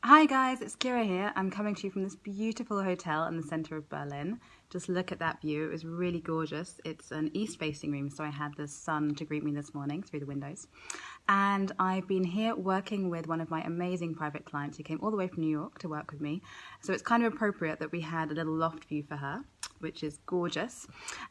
Hi guys, it's Ciara here. I'm coming to you from this beautiful hotel in the center of Berlin. Just look at that view. It was really gorgeous. It's an east-facing room, so I had the sun to greet me this morning through the windows. And I've been here working with one of my amazing private clients who came all the way from New York to work with me. So it's kind of appropriate that we had a little loft view for her, which is gorgeous.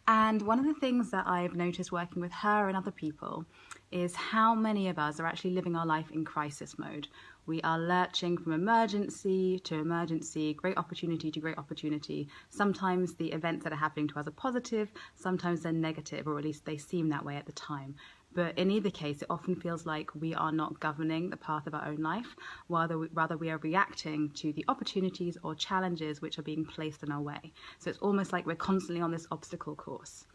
And one of the things that I've noticed working with her and other people is how many of us are actually living our life in crisis mode. We are lurching from emergency to emergency, great opportunity to great opportunity. Sometimes the events that are happening to us are positive, sometimes they're negative, or at least they seem that way at the time. But in either case, it often feels like we are not governing the path of our own life, rather we are reacting to the opportunities or challenges which are being placed in our way. So it's almost like we're constantly on this obstacle course.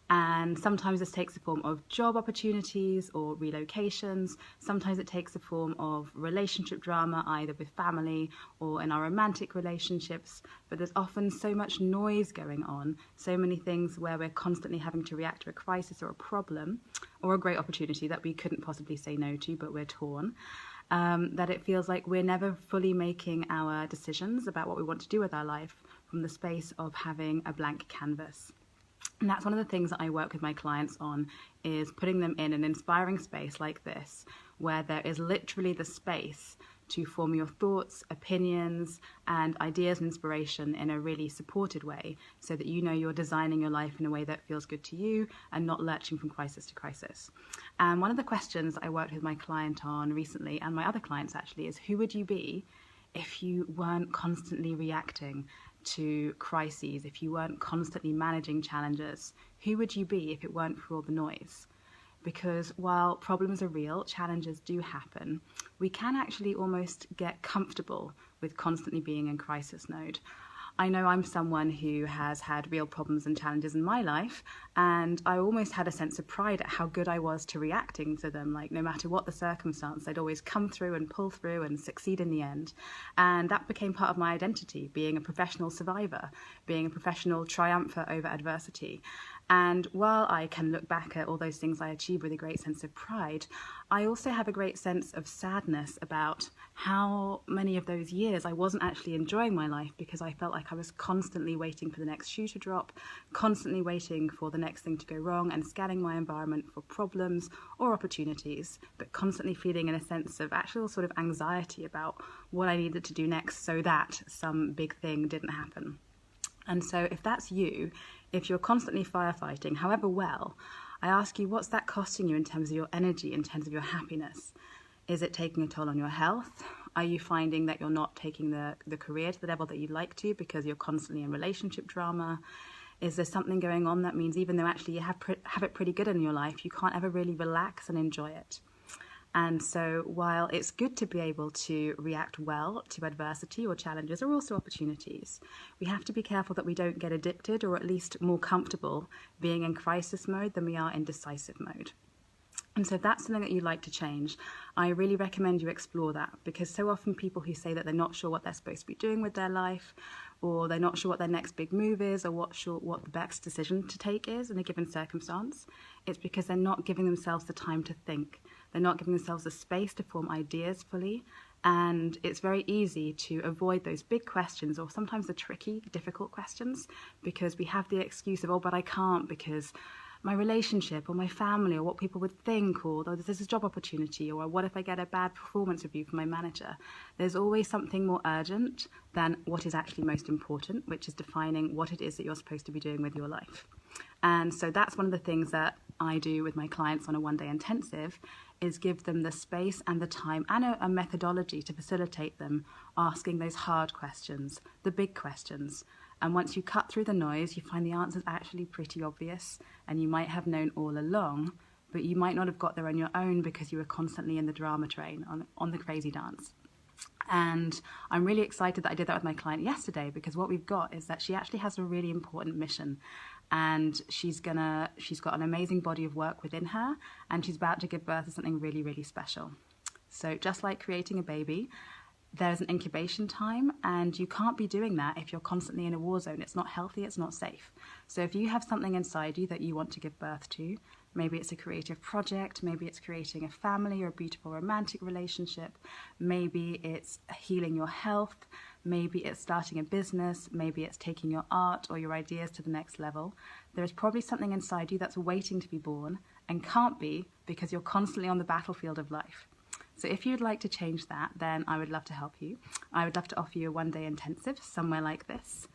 And sometimes this takes the form of job opportunities or relocations. Sometimes it takes the form of relationship drama, either with family or in our romantic relationships. But there's often so much noise going on, so many things where we're constantly having to react to a crisis or a problem or a great opportunity that we couldn't possibly say no to, but we're torn. That it feels like we're never fully making our decisions about what we want to do with our life from the space of having a blank canvas. And that's one of the things that I work with my clients on, is putting them in an inspiring space like this, where there is literally the space to form your thoughts, opinions, and ideas and inspiration in a really supported way, so that you know you're designing your life in a way that feels good to you and not lurching from crisis to crisis. And one of the questions I worked with my client on recently, and my other clients actually, is who would you be if you weren't constantly reacting to crises, if you weren't constantly managing challenges? Who would you be if it weren't for all the noise? Because while problems are real, challenges do happen, we can actually almost get comfortable with constantly being in crisis mode. I know I'm someone who has had real problems and challenges in my life, and I almost had a sense of pride at how good I was to reacting to them. Like, no matter what the circumstance, I'd always come through and pull through and succeed in the end. And that became part of my identity, being a professional survivor, being a professional triumpher over adversity. And while I can look back at all those things I achieved with a great sense of pride, I also have a great sense of sadness about how many of those years I wasn't actually enjoying my life, because I felt like I was constantly waiting for the next shoe to drop, constantly waiting for the next thing to go wrong and scanning my environment for problems or opportunities, but constantly feeling in a sense of actual sort of anxiety about what I needed to do next so that some big thing didn't happen. And so if that's you, if you're constantly firefighting, however well, I ask you, what's that costing you in terms of your energy, in terms of your happiness? Is it taking a toll on your health? Are you finding that you're not taking the career to the level that you'd like to because you're constantly in relationship drama? Is there something going on that means even though actually you have it pretty good in your life, you can't ever really relax and enjoy it? And so while it's good to be able to react well to adversity or challenges or also opportunities, we have to be careful that we don't get addicted, or at least more comfortable being in crisis mode than we are in decisive mode. And so if that's something that you'd like to change, I really recommend you explore that, because so often people who say that they're not sure what they're supposed to be doing with their life, or they're not sure what their next big move is, or what the best decision to take is in a given circumstance, it's because they're not giving themselves the time to think. They're not giving themselves the space to form ideas fully. And it's very easy to avoid those big questions, or sometimes the tricky, difficult questions, because we have the excuse of, oh, but I can't because my relationship or my family or what people would think, or there's a job opportunity, or what if I get a bad performance review from my manager? There's always something more urgent than what is actually most important, which is defining what it is that you're supposed to be doing with your life. And so that's one of the things that I do with my clients on a one-day intensive, is give them the space and the time and a methodology to facilitate them asking those hard questions, the big questions. And once you cut through the noise, you find the answer's actually pretty obvious, and you might have known all along, but you might not have got there on your own because you were constantly in the drama train, on the crazy dance. And I'm really excited that I did that with my client yesterday, because what we've got is that she actually has a really important mission, and she's got an amazing body of work within her, and she's about to give birth to something really, really special. So just like creating a baby, there's an incubation time, and you can't be doing that if you're constantly in a war zone. It's not healthy, it's not safe. So if you have something inside you that you want to give birth to, Maybe it's a creative project, maybe it's creating a family or a beautiful romantic relationship, maybe it's healing your health, maybe it's starting a business, maybe it's taking your art or your ideas to the next level. There is probably something inside you that's waiting to be born and can't be because you're constantly on the battlefield of life. So if you'd like to change that, then I would love to help you. I would love to offer you a one-day intensive somewhere like this,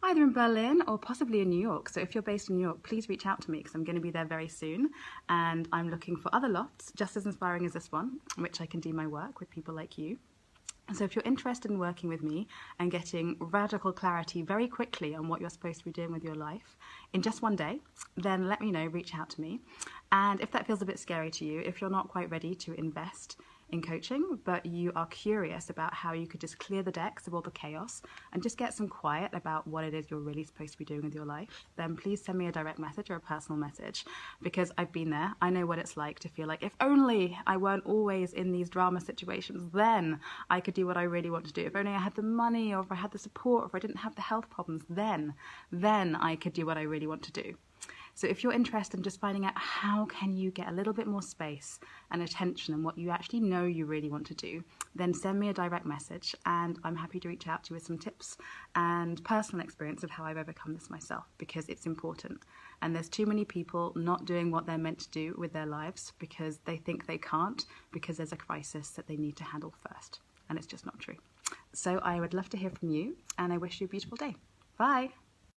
either in Berlin or possibly in New York. So if you're based in New York, please reach out to me because I'm going to be there very soon. And I'm looking for other lots just as inspiring as this one, which I can do my work with people like you. So if you're interested in working with me and getting radical clarity very quickly on what you're supposed to be doing with your life in just one day, then let me know, reach out to me. And if that feels a bit scary to you, if you're not quite ready to invest in coaching, but you are curious about how you could just clear the decks of all the chaos and just get some quiet about what it is you're really supposed to be doing with your life, then please send me a direct message or a personal message, because I've been there. I know what it's like to feel like if only I weren't always in these drama situations, then I could do what I really want to do. If only I had the money, or if I had the support, or if I didn't have the health problems, then I could do what I really want to do. So if you're interested in just finding out how can you get a little bit more space and attention on what you actually know you really want to do, then send me a direct message and I'm happy to reach out to you with some tips and personal experience of how I've overcome this myself, because it's important. And there's too many people not doing what they're meant to do with their lives because they think they can't, because there's a crisis that they need to handle first. And it's just not true. So I would love to hear from you, and I wish you a beautiful day. Bye.